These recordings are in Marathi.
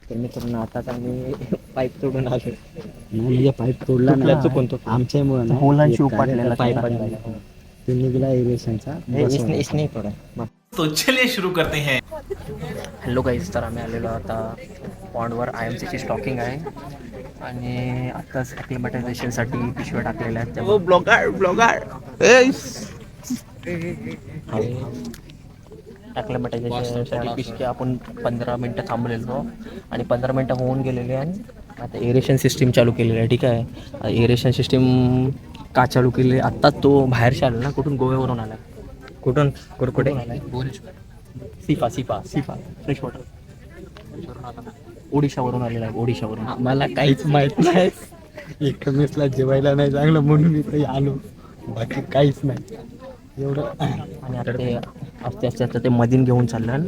तर मित्रांनो आताच आम्ही पाईप तोडून आलो. नाही म्हणजे पाईप तोडला तुटला, ना चुकून तो आमच्यामुळे नाही, पोलांड एक शिव कार्यकर्ता पाईप तो निघाला इरिगेशनचा इसने थोडा. तो चलिए शुरू करते हैं. हॅलो गाईज, तर आम्ही आलेलो आता पॉन्डवर. IMCची स्टॉकिंग आहे आणि आत्ताच ॲक्लिमटायझेशनसाठी पिशव्या टाकलेल्या आहेत त्या. ब्लॉगर ॲक्लिमटायझेशनसाठी पिशव्या आपण 15 मिनटं थांबलेलो आणि 15 मिनटं होऊन गेलेले आणि आता एरेशन सिस्टीम चालू केलेलं आहे. ठीक आहे, एरेशन सिस्टीम का चालू केली? आत्ताच तो बाहेरशी आला ना, कुठून? गोव्यावरून आला. कुठून? कुठे? सिफा फ्रेश वॉटर. ओडिशावरून आलेला आहे, ओडिशावरून. मला काहीच माहित नाही. एक मेसला जेवायला नाही चांगलं म्हणून इथे आलो, बाकी काहीच नाही एवढं. आणि आता ते आस्ते आस्ते ते मधीन घेऊन चाललं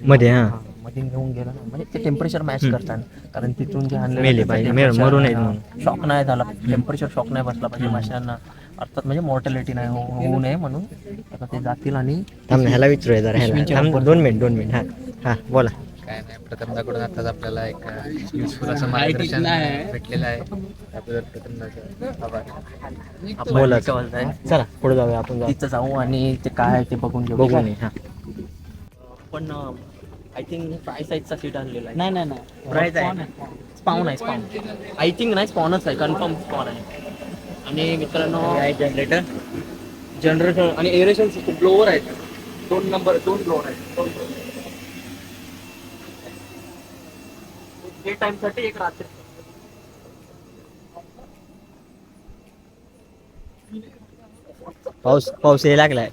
मध्ये. हां, मधीन घेऊन गेलं ना, म्हणजे ते टेम्परेचर मॅच करतात. कारण तिथून जे मेले पाहिजे, मरू नये म्हणून. शॉक नाही झाला, टेम्परेचर शॉक नाही बसला पाहिजे माशांना, अर्थात म्हणजे मॉर्टॅलिटी नाही होऊ नये म्हणून आता ते जातील. आणि ह्याला विचारूया जरा, ह्याला 2 मिनिट. हां बोला. काय नाही, प्रथमदाकडून आताच आपल्याला एक युजफुल असं मार्गदर्शन भेटलेलं आहे. त्याबद्दल प्रथमदाचा आभार. बोला, चला पुढे जाऊया आपण. तिथं जाऊ आणि ते काय आहे ते बघून घेऊ. बघू नये. हां, पण आय थिंक फ्राय साईजचा सीट आणलेला आहे. नाही प्राईज आहे, स्पाऊन आहे, स्पाऊन. आय थिंक नाही, स्पॉनच आहे, कन्फर्म स्पॉन आहे. आणि मित्रांनो जनरेटर आणि एरेशन सिस्टम, ब्लोअर आहेत. 2 ब्लोअर आहेत. डे टाइम साठी, एक रात्री. पाऊस यायला लागलाय.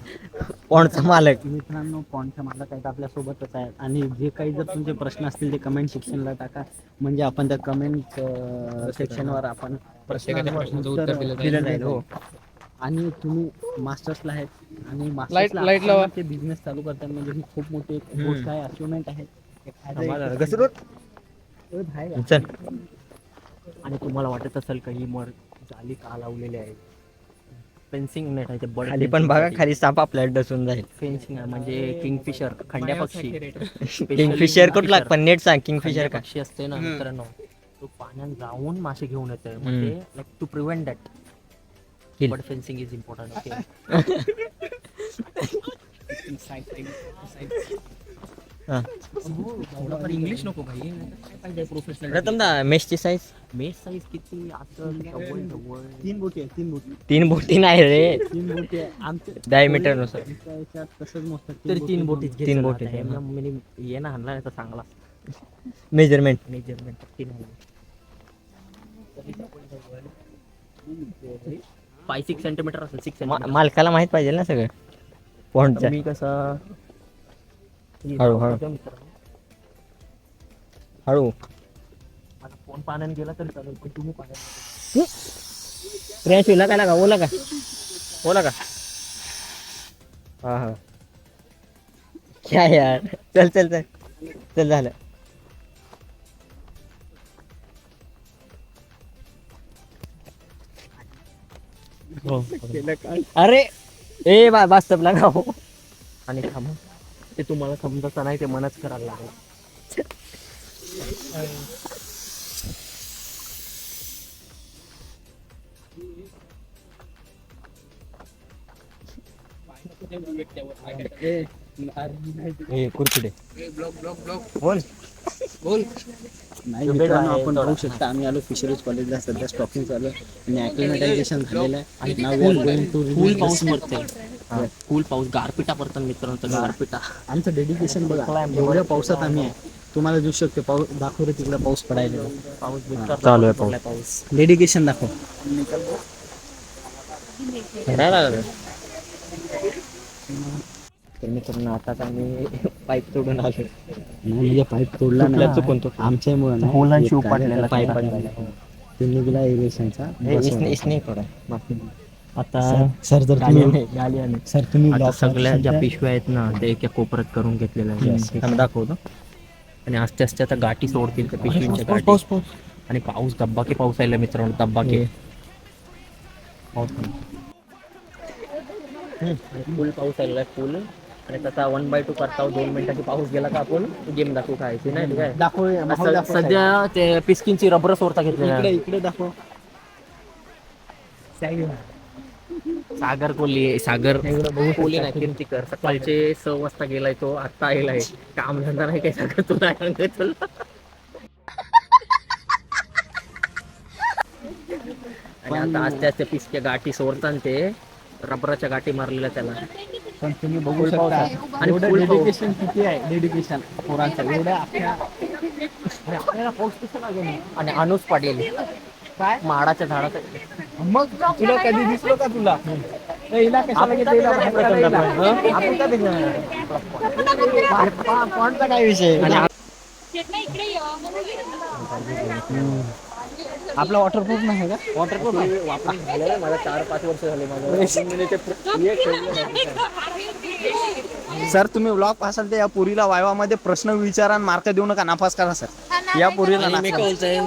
पॉन्डचा मालक मित्रांनो, पॉन्डच्या मालक आहेत आपल्या सोबतच आहेत. आणि जे काही जर तुमचे प्रश्न असतील ते कमेंट सेक्शनला टाका, म्हणजे आपण त्या कमेंट सेक्शनवर आपण प्रश्नांचं उत्तर दिलं जाईल. हो, आणि तुम्ही मास्टर्सला आहेत आणि मास्टर्सला ते बिझनेस चालू करतात, म्हणजे ही खूप मोठी एक गोष्ट आहे, अचिव्हमेंट आहे. चल. आणि तुम्हाला वाटत असेल काही मर जाली का लावलेली आहे, फेन्सिंग नेट आहे ते बर्ड खाली पण बघा, खाली साप आपल्याला डसून जाईल. फेन्सिंग आहे म्हणजे किंगफिशर, खंड्या पक्षी. किंगफिशर कुठला? पण नेट सांग, किंगफिशर का? पक्षी असते ना मित्रांनो, तो पाण्यात जाऊन मासे घेऊन येतोय, म्हणजे like to prevent that bird fencing is important. Okay. English नको भाई, पाहिजे प्रोफेशनल. प्रथम दा मेशची साईज, मेस साईज किती असेल? 3 बोटी आहे, 3 बोटी. 3 बोटी नाही रे, 3 बोटी आहे आमच्या डायमीटर नुसार. तसंच मोजतात. तरी 3 बोटीच घे. 3 बोटी. ये ना हाणला नाही तर चांगला मेजरमेंट. 5-6 सेंटीमीटर असेल. 6 सेंटीमीटर. मालकाला माहित पाहिजे ना सगळं पॉन्डच्या. मी कसं हळू. माझा फोन पाण्याने गेला तरी चालेल, पण तुम्ही पाण्याने फ्रेश ओला का? ओला का? हा. क्या यार, चल झालं. अरे ए वास्तव लागा. आणि थांबा, ते तुम्हाला समजत नाही, ते मनच करायला लागेल. कुरकुडे बोल. नाही मित्रांनो, आपण बघू शकता आम्ही आलो फिशरीज कॉलेजला. सध्या स्टॉकिंग चालू आहे आणि ॲक्लिमटायझेशन झालेलं आहे. फुल पाऊस पडते, फुल पाऊस, गारपिटा पडतात मित्रांनो, गारपिटा. आमचं डेडिकेशन बघा, एवढ्या पावसात आम्ही आहे. तुम्हाला दिसू शकते पाऊस, दाखव रे तिकडे पाऊस पडायला. पाऊस चालू आहे पाऊस. डेडिकेशन दाखव. तर मित्रांनो आताच आम्ही पाईप तोडून आलो. नाही म्हणजे पाईप तोडला तुटला, ना, चुकून तो आमच्यामुळे नाही, पोलांड एक शिव कार्यकर्ता पाईप तो निघाला इरिगेशनचा. इसने थोडा. आता सर जर तुम्ही गाली आली. सर तुम्ही आता ब्लॉक सगळ्या ज्या पिशव्या आहेत ना, ते एका कोपऱ्यात करून घेतलेल्या आहेत. दाखवतो. आणि आस्ते आस्ते आता गाठी सोडतील त्या पिशवींच्या गाठी. आणि पाऊस, दब्बाके पाऊस आला मित्रांनो, दब्बाके पाऊस. फुल पाऊस आलेला आहे, फुल. आणि त्याचा 1/2 करता 2 मिनिटाची पाऊस गेला का आपण गेम दाखवू खायची नाही काय दाखव सध्या ते पिस्किनची रबर सोडता घेतली इकडे दाखव सागर कोहली सागर कोहली नाही कीर्तिकर सकाळचे 6 वाजता गेलाय तो आता येलाय काम धंदा नाही काय सागर तुला तुला आणि आता आज त्या पिसक्या गाठी सोडतात ते रबराच्या गाठी मारलेल्या त्याला पण तुम्ही बघू शकता आणि एवढं full पाऊस. डेडिकेशन किती आहे डेडिकेशन पोरांचं एवढं आपल्याला पाऊस कसं लागेल आणि अनुज पाटील काय माडाच्या झाडाचा मग तुला कधी दिसलो का तुला ए, हिला कशाला घेतलं? हिला बाहेर काढलं हिला. हं? आपण का दिसणार? कोणता काय विषय आणि आपला वॉटरप्रूफ नाही का वॉटरप्रूफ वापरून झालेलं मला 4-5 वर्ष झाले सर तुम्ही व्लॉग पासाल तर या पुरीला वायवामध्ये प्रश्न विचारा आणि मार्क देऊ नका नापास करा सर या पुरीला आणि मी नाका. काय बोलतोय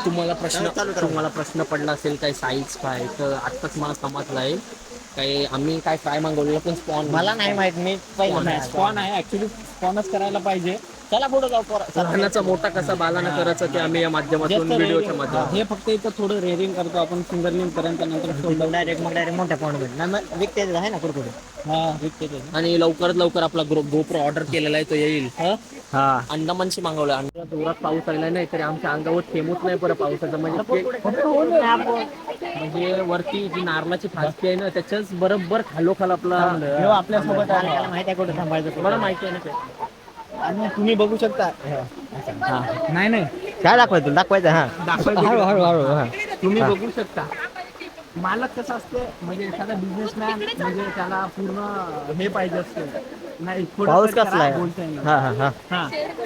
तुम्हाला प्रश्न पडला असेल काय साईज काय तर आत्ताच मला समजलाय काय आम्ही काय फ्राय मागवलेलं पण स्पॉन मला नाही माहित मी स्पॉन आहे ऍक्च्युली स्पॉनच करायला पाहिजे चला पुढे जाऊ लहानाचा मोठा कसा बालाना करायचा ते आम्ही या माध्यमातून व्हिडिओच्या माध्यमातून हे फक्त इथं थोडं रेअरिंग करतो आपण फिंगरलिंग पर्यंत नंतर डायरेक्ट मोठ्या पॉईंट विकते आहे ना कुठे हा विकते आणि लवकरात लवकर आपला गोप्रो ऑर्डर केलेला आहे तो येईल हा अंदामानशी मागवलं आणि जोरात पाऊस आलेला नाही तरी आमच्या अंगावर थेंबूच नाही बरं पावसाचं म्हणजे वरती जी नारळाची फासकी आहे ना त्याच्याच बरोबर खालोखाल आपला आपल्यासोबत माहिती आहे कुठे थांबायचं मला माहिती आहे ना आणि तुम्ही बघू शकता नाही नाही काय दाखवायचं दाखवायचं हा हळू हा तुम्ही बघू शकता मालक कसं असते म्हणजे एखादा बिझनेसमॅन म्हणजे त्याला पूर्ण हे पाहिजे असते नाही पाऊस कसला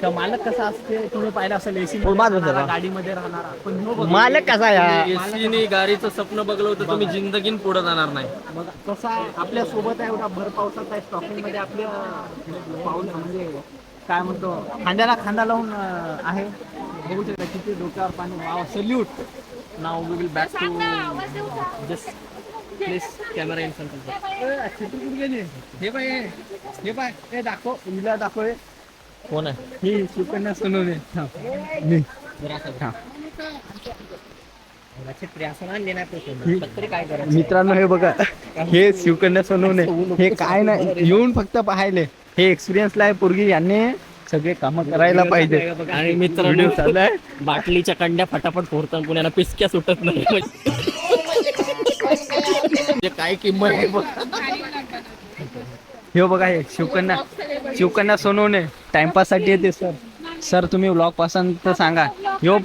तर मालक कसा असते तुम्ही पाहिलं असेल एसी गाडीमध्ये राहणारा पण मालक कसा एसीने गाडीचं स्वप्न बघलं होतं तुम्ही जिंदगीन पुढे जाणार नाही मग कसा आहे आपल्या सोबत आहे एवढा भर पावसाचा आहे स्टॉकिंग मध्ये आपल्या पाऊल म्हणजे काय म्हणतो खांद्याला खांदा लावून आहे बघू शकता किती डोक्यावर पाणी वाव सल्यूट नाव we will back to just place camera in front गेली हे पाय हे दाखव हिला दाखव कोण आहे ही सुकन्या सोनवणे काय करायचं मित्रांनो हे बघा हे शिवकन्या सोनवणे हे काय नाही येऊन फक्त पाहिले हे एक्सपिरियन्सला आहे पोरगी यांनी सगळे काम करायला पाहिजे आणि मित्रांनो चाललाय बाटलीच्या कंड्या फटाफट फोडतात पुण्याला पिसक्या सुटत नाही म्हणजे काय किंमत आहे बघ. हे बघा हे शिवकन्या सोनवणे टाइमपास साठी येते सर तुम्ही व्लॉग पासून तर सांगा ह्यो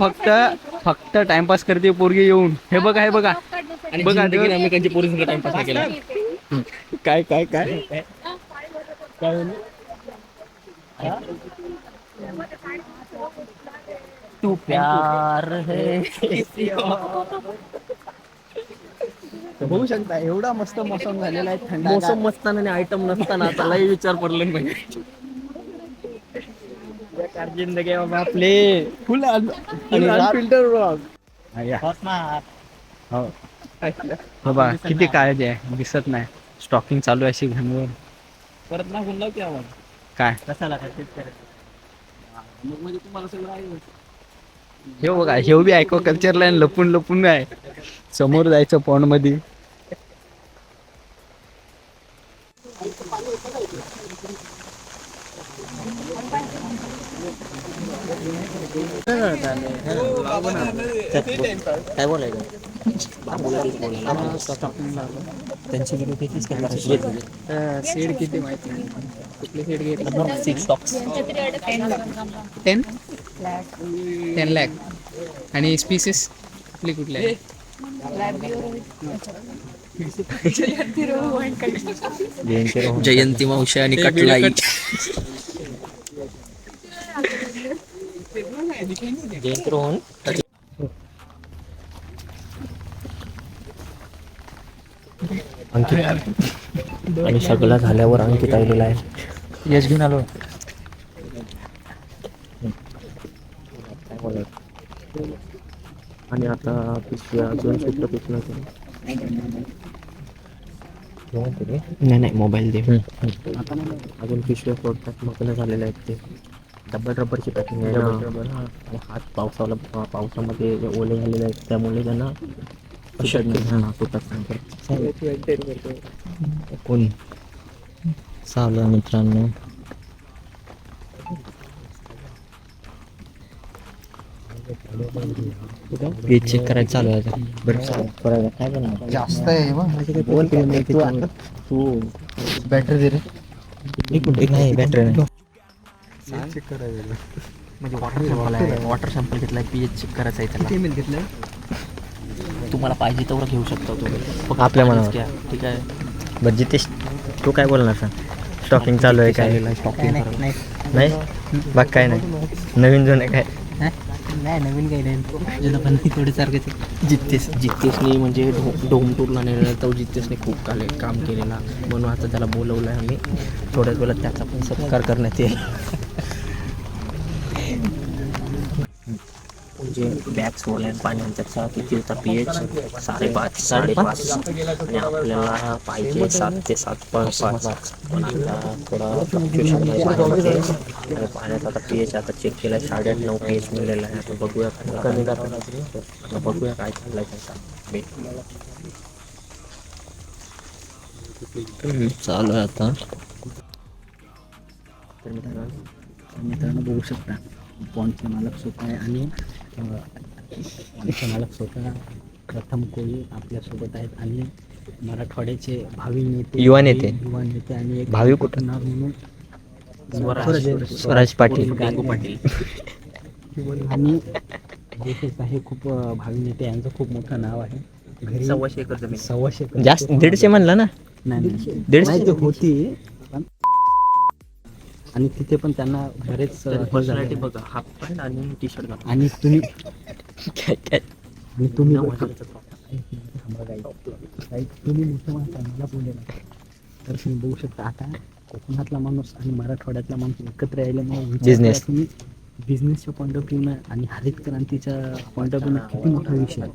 फक्त टाइमपास करते पोरगी येऊन हे बघा आणि बघा जिंदगीत आम्ही त्यांची पोरीसंग टाइमपास नाही केला काय काय काय तू प्यार है बघू शकता एवढा मस्त मोसम झालेला आहे थंड मोसम नसताना आणि आयटम नसताना त्यालाही विचार पडले नाही जिंदगी बाबा आपले फुल अनफिल्टर व्लॉग हो बा किती काळजी आहे दिसत नाही स्टॉकिंग चालू आहे अशी घनवर परत ना गुंडाव की आवाज काय कसाला मग म्हणजे तुम्हाला सगळं आहे हे बघा हे बी ऐको कल्चरला लपून लपून आहे समोर जायचं पॉन्ड मध्ये काय बोलायचं त्यांची व्हिडिओ कितीच सीड किती माहिती कुठली सीट घेतली 6 स्टॉक्स 10 लाख आणि स्पीसीस आपली कुठली आहे जयंती मावशी आणि कटलाई जयंती रोहन अंकित आणि सगळं झाल्यावर अंकित आलेला आहे यश घेऊन आलो आणि आता पिशव्या अजून सुट्ट पिशव्या नाही नाही मोबाईल दे. अजून पिशव्या फोडतात मग झालेले आहेत ते डबल रबरची पॅकिंग आहे. आणि हात पावसामध्ये ओले झालेले आहेत त्यामुळे त्यांना तुटत नाही. कोण चालू मित्रांनो पेज चेक करायचं चालू आहे आता. बरं काय बनणार जास्त आहे मग बोल तू बॅटरी दे रे. नाही बॅटरी नाही. चेक करायचं. म्हणजे वॉटर सॅम्पल आहे. वॉटर सॅम्पल घेतलाय पीएच चेक करायचा आहे त्याला. घेतलंय तुम्हाला पाहिजे तेवढं घेऊ शकता तुम्ही. फक्त आपल्या पाणीच मनावर. घ्या. ठीक आहे. बरं जितेश तू काय बोलणार सांग. स्टॉकिंग चालू आहे काय स्टॉकिंग नाही बाग काय नाही नवीन जुनं काय नाही नवीन काही नाही पण थोडे सारखं जितेशने म्हणजे डोम टूरला नेलेला तो जितेशने खूप काम केलेला म्हणून आता त्याला बोलवलं आहे आम्ही. थोड्याच वेळात त्याचा पण सत्कार करण्यात येईल. म्हणजे बॅग्स वगैरे पाण्याचा किती होता पीएच 5.5 आणि आपल्याला पाहिजे 7 ते 7.5 पण आता थोडा फ्लक्च्युएशन आहे पाण्यामध्ये. आणि पाण्याचा आता पीएच आता चेक केला आहे 8.5-9 पीएच मिळालेला आहे. आता बघूया आता बघूया काय चाललंय त्यांचा चालू आहे आता. तर मित्रांनो बघू शकता पॉईंटचे मालक स्वतः आहे आणि पॉईंटचे मालक स्वतः प्रथम कोळी आपल्यासोबत आहेत आणि मराठवाड्याचे भावी नेते युवा नेते आणि एक भावी कुठं? नाव म्हणून स्वराज पाटील पाटील आणि देशाचं हे खूप भावी नेते यांचं खूप मोठं नाव आहे. घरी 125 एकर जमीन 125 एकर जास्त 150 म्हणला ना. नाही 150 ते होती पण आणि तिथे पण त्यांना बरेच पर्सनॅलिटी बघा हाफ पॅन्ट आणि टी शर्ट घाला. आणि तुम्ही काय आणि तुम्ही तुम्ही मोठं माणसं मला बोलले ना तर तुम्ही बघू शकता आता कोकणातला माणूस आणि मराठवाड्यातला माणूस एकत्र यायल्यामुळे Business. तुम्ही बिझनेसच्या पॉईंट ऑफ व्ह्यूनं आणि हरित क्रांतीच्या पॉईंट ऑफ व्ह्यूनं किती मोठा विषय आहे.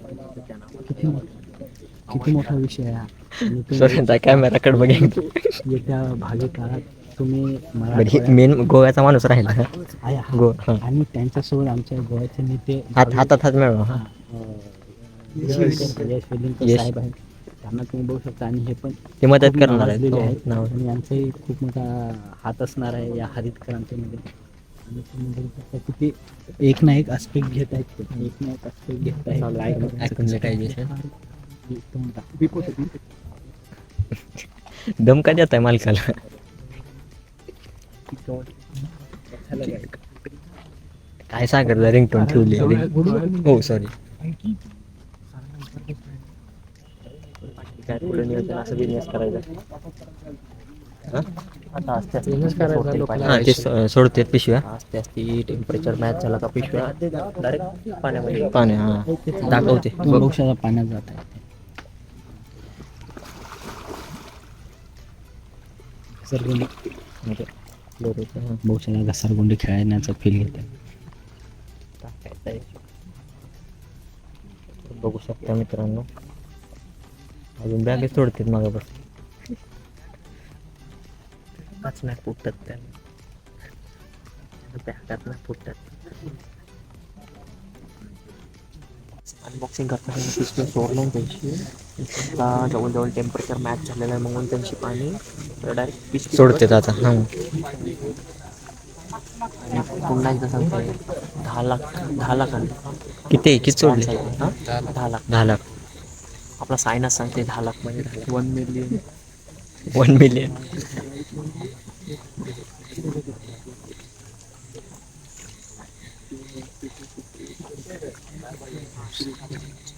किती मोठा विषय आहे आणि तुम्ही कॅमेराकडे बघेन येत्या भावी काळात तुम्ही मेन गोव्याचा माणूस राहिला आहे हा. गो हा. आणि त्यांच्यासोबत आमच्या गोव्याचे नेते हातात मिळवा हा. यश वेलिंगकर यश. साहेब आहेत त्यांना तुम्ही बघू शकता आणि हे पण ते मदत खूप करणार नावाजलेले आहेत. आहेत नाव आणि यांचाही खूप मोठा हात असणार आहे या हरित क्रांतीमध्ये आणि तुम्ही बघू शकता की ते एक ना एक आस्पेक्ट घेत आहेत ते. एक ना एक आस्पेक्ट घेत आहेत दम का देत आहे मालकाला. काय सागरला रिंगटोन ठेवली. हो सॉरी काय पुढे नियोजन असं बिझनेस करायचा. आता आस्ते आस्ते सोडते पिशव्या आस्ते आस्ते टेम्परेचर मॅच झाला का पिशव्या डायरेक्ट पाण्यामध्ये पाणी हा दाखवते. बघू शकता पाण्यात जात आहे म्हणजे बघू शकता घसरगुंडी खेळण्याचा फील घेत आहे. बघू शकता मित्रांनो अजून बॅगेच सोडतात मागं बस नाही फुटत त्याला बॅगात नाही फुटत. अनबॉक्सिंग करताना पिशवी सोडलं त्यांची आता जवळजवळ टेम्परेचर मॅच झालेलं आहे म्हणून त्यांची पाणी डायरेक्ट पिशवी सोडते आता हा. आणि पुन्हा एकदा सांगते 10 लाख किती सोडले 10 लाख आपला सायनस सांगते 10 लाख म्हणजे 1 मिलियन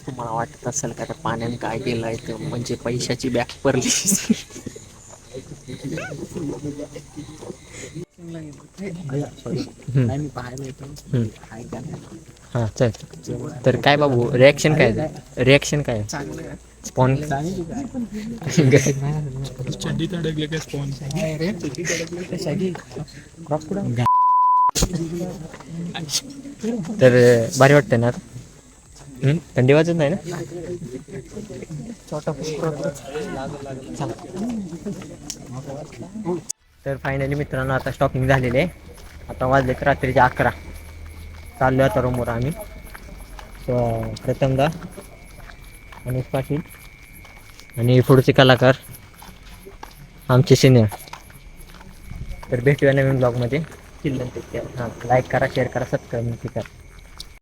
तुम्हाला वाटत असेल का त्या पाण्याने काय केलं आहे ते म्हणजे पैशाची बॅग पडली. मी पाहायला येतो हा चल. तर काय बाबू रिॲक्शन काय स्पॉन तर भारी वाटतं ना. थंडी वाजत नाही ना. तर फायनली मित्रांनो आता स्टॉकिंग झालेली आहे. आता वाजलेत रात्रीचे 11. चाललो आता रूमवर आम्ही. प्रथमदा अनिश पाटील आणि पुढचे कलाकार आमचे सिनियर. तर भेटूया नवीन ब्लॉगमध्ये. हां, लाईक करा, शेअर करा, सबस्क्राईब करा.